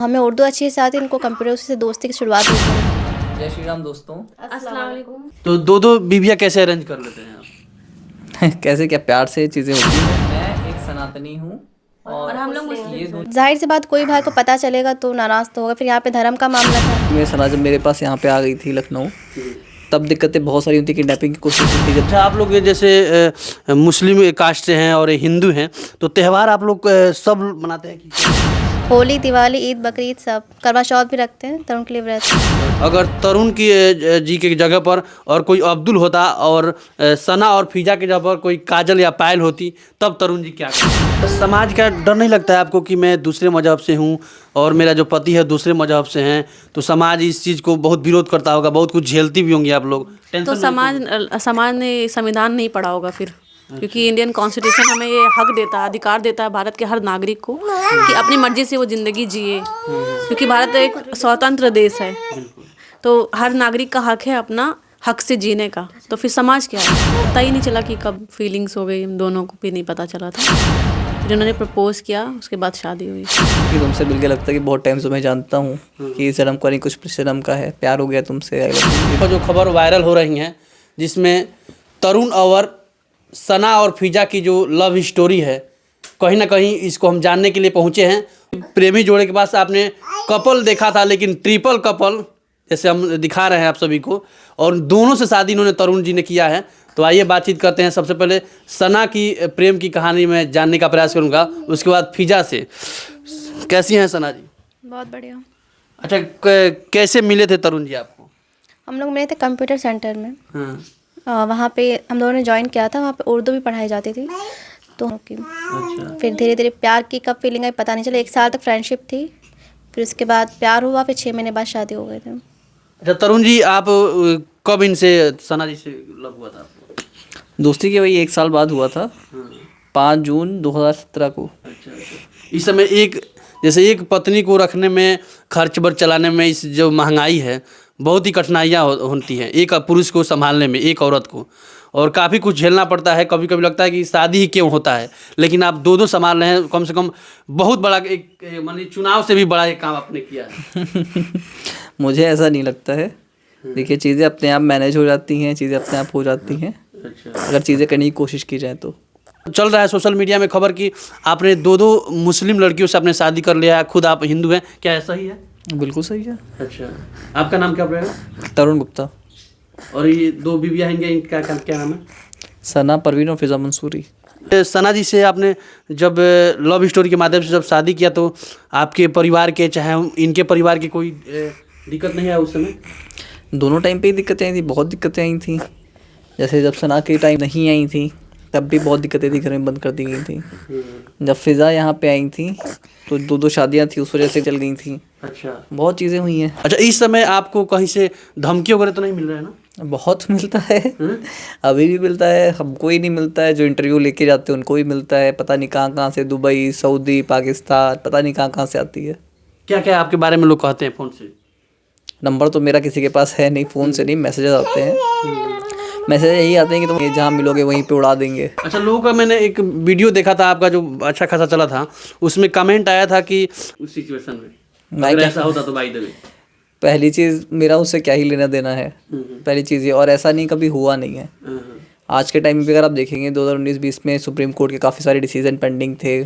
हमें उर्दू अच्छी से आती है, इनको कंप्यूटर से दोस्ती की शुरुआत हुई थी। जय श्री राम दोस्तों। अस्सलाम वालेकुम। तो दो दो बीवियाँ कैसे अरेंज कर लेते हैं आप? कैसे क्या प्यार से चीज़ें होती हैं। मैं एक सनातनी हूँ और हम लोग ये मुस्लिम दो जाहिर सी बात, कोई भाई को पता चलेगा तो नाराज़ तो होगा। फिर यहाँ पे धर्म का मामला था। मेरे सना जब मेरे पास यहाँ पे आ गई थी लखनऊ, तब दिक्कतें बहुत सारी होती, किडनैपिंग की कोशिश होती जब। अच्छा, आप लोग ये जैसे मुस्लिम कास्ट से हैं और हिंदू हैं, तो त्यौहार आप लोग सब मनाते हैं कि? होली, दिवाली, ईद, बकरीद सब, करवा चौथ भी रखते हैं, तरुण के लिए व्रत। अगर तरुण की जी के जगह पर और कोई अब्दुल होता और सना और फिजा की जगह पर कोई काजल या पायल होती, तब तरुण जी क्या करते? समाज का डर नहीं लगता है आपको कि मैं दूसरे मजहब से हूँ और मेरा जो पति है दूसरे मजहब से हैं, तो समाज इस चीज़ को बहुत विरोध करता होगा, बहुत कुछ झेलती भी होंगी आप लोग? तो समाज ने संविधान नहीं पढ़ा होगा फिर, क्योंकि इंडियन कॉन्स्टिट्यूशन हमें ये हक देता है, अधिकार देता है भारत के हर नागरिक को कि अपनी मर्जी से वो ज़िंदगी जिए, क्योंकि भारत एक स्वतंत्र देश है। तो हर नागरिक का हक है अपना हक से जीने का। तो फिर समाज क्या है, पता ही नहीं चला कि कब फीलिंग्स हो गई, हम दोनों को भी नहीं पता चला था। फिर उन्होंने प्रपोज किया, उसके बाद शादी हुई। कि तुमसे मिलके लगता है कि बहुत टाइम से मैं जानता हूँ कि इस जन्म का नहीं कुछ पिछले जन्म का है, प्यार हो गया तुमसे। जो खबर वायरल हो रही हैं जिसमें तरुण और सना और फिजा की जो लव स्टोरी है, कहीं ना कहीं इसको हम जानने के लिए पहुंचे हैं। प्रेमी जोड़े के पास आपने कपल देखा था, लेकिन ट्रिपल कपल जैसे हम दिखा रहे हैं आप सभी को, और दोनों से शादी इन्होंने तरुण जी ने किया है। तो आइए बातचीत करते हैं। सबसे पहले सना की प्रेम की कहानी में जानने का प्रयास करूँगा, उसके बाद फिजा से। कैसी हैं सना जी? बहुत बढ़िया। अच्छा, कैसे मिले थे तरुण जी आपको? हम लोग मिले थे कंप्यूटर सेंटर में। हाँ। वहाँ पे हम दोनों ने ज्वाइन किया था। वहाँ पे उर्दू भी पढ़ाई जाती थी। तो अच्छा। फिर धीरे धीरे प्यार की कब फीलिंग आई पता नहीं चला। 1 साल तक फ्रेंडशिप थी, फिर उसके बाद प्यार हुआ, फिर 6 महीने बाद शादी हो गई थी। अच्छा तरुण जी, आप कब इनसे सना जी से लव हुआ था आपको? दोस्ती के वही 1 साल बाद हुआ था, 5 जून 2017 को। अच्छा। इस समय जैसे एक पत्नी को रखने में, खर्च वर्च चलाने में, इस जो महंगाई है, बहुत ही कठिनाइयाँ होती हैं एक पुरुष को संभालने में, एक औरत को, और काफ़ी कुछ झेलना पड़ता है। कभी कभी लगता है कि शादी ही क्यों होता है, लेकिन आप दो संभाल रहे हैं। कम से कम बहुत बड़ा एक मानिए चुनाव से भी बड़ा एक काम आपने किया है। मुझे ऐसा नहीं लगता है। देखिए, चीज़ें अपने आप मैनेज हो जाती हैं, चीज़ें अपने आप हो जाती हैं, अच्छा। अगर चीज़ें करने की कोशिश की जाए तो। चल रहा है सोशल मीडिया में खबर कि आपने दो मुस्लिम लड़कियों से आपने शादी कर लिया है, खुद आप हिंदू हैं, क्या ऐसा ही है? बिल्कुल सही है। अच्छा, आपका नाम क्या पड़ेगा? तरुण गुप्ता। और ये 2 बीवियाँ हैं, इनका क्या नाम है? सना परवीन और फिजा मंसूरी। सना जी से आपने जब लव स्टोरी के माध्यम से जब शादी किया, तो आपके परिवार के, चाहे इनके परिवार की, कोई दिक्कत नहीं है उस समय? दोनों टाइम पे ही दिक्कतें आई थी, बहुत दिक्कतें आई थी। जैसे जब सना के टाइम नहीं आई थी तब भी बहुत दिक्कतें थी, घर में बंद कर दी गई थी। जब फिजा यहाँ पे आई थी तो 2 शादियाँ थी, उस वजह से चल गई थी। अच्छा। बहुत चीज़ें हुई हैं। अच्छा, इस समय आपको कहीं से धमकी वगैरह तो नहीं मिल रहा है ना? बहुत मिलता है, अभी भी मिलता है। हमको ही नहीं मिलता है, जो इंटरव्यू लेके जाते हैं उनको ही मिलता है। पता नहीं कहाँ कहाँ से, दुबई, सऊदी, पाकिस्तान, पता नहीं कहाँ कहाँ से आती है। क्या क्या आपके बारे में लोग कहते हैं फ़ोन से? नंबर तो मेरा किसी के पास है नहीं, फ़ोन से नहीं, मैसेजेस आते हैं। मैसेज यही आते हैं कि तुम जहाँ मिलोगे वहीं पे उड़ा देंगे। अच्छा, लोगों का मैंने एक वीडियो देखा था आपका जो अच्छा खासा चला था, उसमें कमेंट आया था कि उस सिचुएशन में अगर ऐसा होता तो बाय द वे। पहली चीज़, मेरा उससे क्या ही लेना देना है, पहली चीज़ ये। और ऐसा नहीं कभी हुआ नहीं है। आज के टाइम पे अगर आप देखेंगे 2019-20 में सुप्रीम कोर्ट के काफ़ी सारे डिसीजन पेंडिंग थे।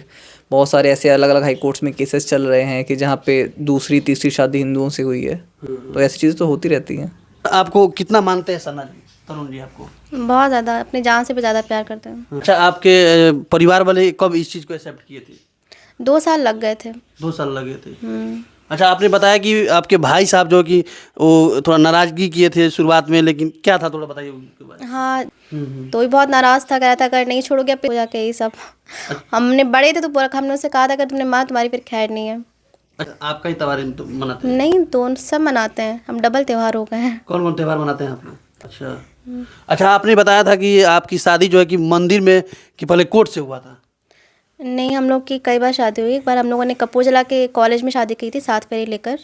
बहुत सारे ऐसे अलग अलग हाई कोर्ट्स में केसेस चल रहे हैं कि जहाँ पे दूसरी तीसरी शादी हिंदुओं से हुई है। तो ऐसी चीज़ें तो होती रहती हैं। आपको कितना मानते हैं सना जी, तरुण जी आपको? बहुत ज़्यादा, अपनी जान से भी ज़्यादा प्यार करते हैं। अच्छा, आपके परिवार वाले कब इस चीज़ को एक्सेप्ट किए थे? 2 साल लग गए थे। 2 साल लगे थे। अच्छा, आपने बताया कि आपके भाई साहब जो कि वो थोड़ा नाराज़गी किए थे शुरुआत में, लेकिन क्या था, थोड़ा बताइए उनके बारे में। हाँ, तो भी बहुत नाराज़ था, कह रहा था अगर नहीं छोड़ोगे अब हो जाके यही सब। हमने बड़े थे तो पूरा हमने उससे कहा था अगर तुमने माँ तुम्हारी फिर खैर नहीं है। अच्छा, आपका ही त्यौहार तो मनाते हैं? नहीं, दोनों सब मनाते हैं, हम डबल त्यौहार हो गए हैं। कौन कौन त्यौहार मनाते हैं आप लोग? अच्छा। अच्छा, आपने बताया था कि आपकी शादी जो है कि मंदिर में, कि पहले कोर्ट से हुआ था? नहीं, हम लोग की कई बार शादी हुई। एक बार हम लोगों ने कपूरजला के कॉलेज में शादी की थी, 7 फेरे लेकर।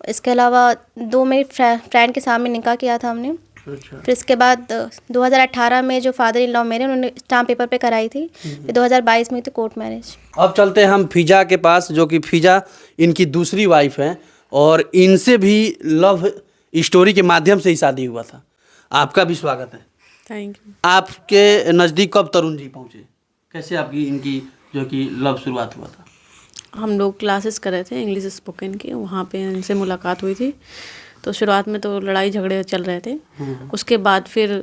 इसके अलावा 2 मेरी फ्रेंड के सामने निकाह किया था हमने। अच्छा। फिर इसके बाद 2018 में जो फादर इन लॉ मेरे, उन्होंने स्टाम्प पेपर पे कराई थी। फिर 2022 में तो कोर्ट मैरिज। अब चलते हैं हम फिजा के पास, जो कि फिजा इनकी दूसरी वाइफ है और इनसे भी लव स्टोरी के माध्यम से ही शादी हुआ था। आपका भी स्वागत है। Thank you. आपके नज़दीक कब तरुण जी पहुँचे? कैसे आपकी इनकी जो कि लव शुरुआत हुआ था? हम लोग क्लासेस कर रहे थे इंग्लिश स्पोकन की, वहाँ पे इनसे मुलाकात हुई थी। तो शुरुआत में तो लड़ाई झगड़े चल रहे थे, उसके बाद फिर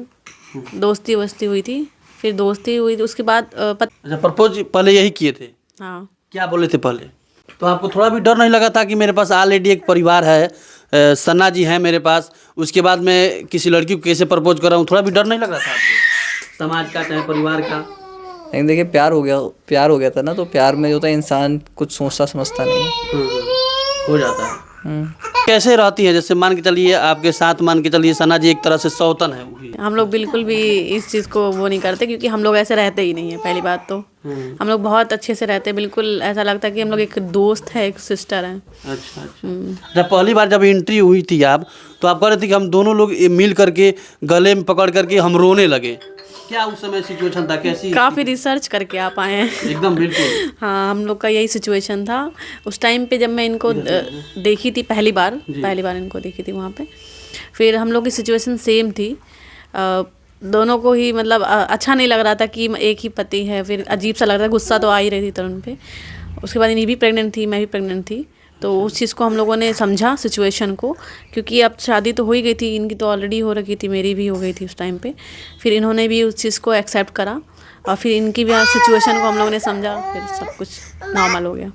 दोस्ती वस्ती हुई थी, फिर दोस्ती हुई थी उसके बाद अच्छा, प्रपोज पहले यही किए थे? हाँ। क्या बोले थे पहले? तो आपको थोड़ा भी डर नहीं लगा था कि मेरे पास ऑलरेडी एक परिवार है, सन्ना जी हैं मेरे पास, उसके बाद मैं किसी लड़की को कैसे प्रपोज कर रहा हूँ? थोड़ा भी डर नहीं लग रहा था आपको समाज का चाहे परिवार का? लेकिन देखिए प्यार हो गया था ना, तो प्यार में जो था इंसान कुछ सोचता समझता नहीं है। हो जाता है। कैसे रहती है? जैसे मान के चलिए आपके साथ, मान के चलिए सना जी एक तरह से सौतन है वही। हम लोग बिल्कुल भी इस चीज़ को वो नहीं करते, क्योंकि हम लोग ऐसे रहते ही नहीं है। पहली बात तो हम लोग बहुत अच्छे से रहते हैं, बिल्कुल ऐसा लगता है कि हम लोग एक दोस्त है, एक सिस्टर हैं। अच्छा अच्छा। जब पहली बार जब एंट्री हुई थी आप, तो आप कह रहे थे कि हम दोनों लोग मिल करके गले में पकड़ करके हम रोने लगे। क्या उस समय सिचुएशन था? कैसी? काफ़ी रिसर्च करके आप आए हैं। एकदम बिल्कुल। हाँ, हम लोग का यही सिचुएशन था उस टाइम पे जब मैं इनको देखी थी पहली बार इनको देखी थी वहाँ पे। फिर हम लोग की सिचुएशन सेम थी, दोनों को ही मतलब अच्छा नहीं लग रहा था कि एक ही पति है। फिर अजीब सा लग रहा था, गुस्सा तो आ ही रही थी तरुण पे। उसके बाद इन्हीं भी प्रेग्नेंट थी, मैं भी प्रेग्नेंट थी, तो उस चीज़ को हम लोगों ने समझा सिचुएशन को, क्योंकि अब शादी तो हो ही गई थी, इनकी तो ऑलरेडी हो रखी थी, मेरी भी हो गई थी उस टाइम पे। फिर इन्होंने भी उस चीज़ को एक्सेप्ट करा और फिर इनकी भी सिचुएशन को हम लोगों ने समझा, फिर सब कुछ नॉर्मल हो गया।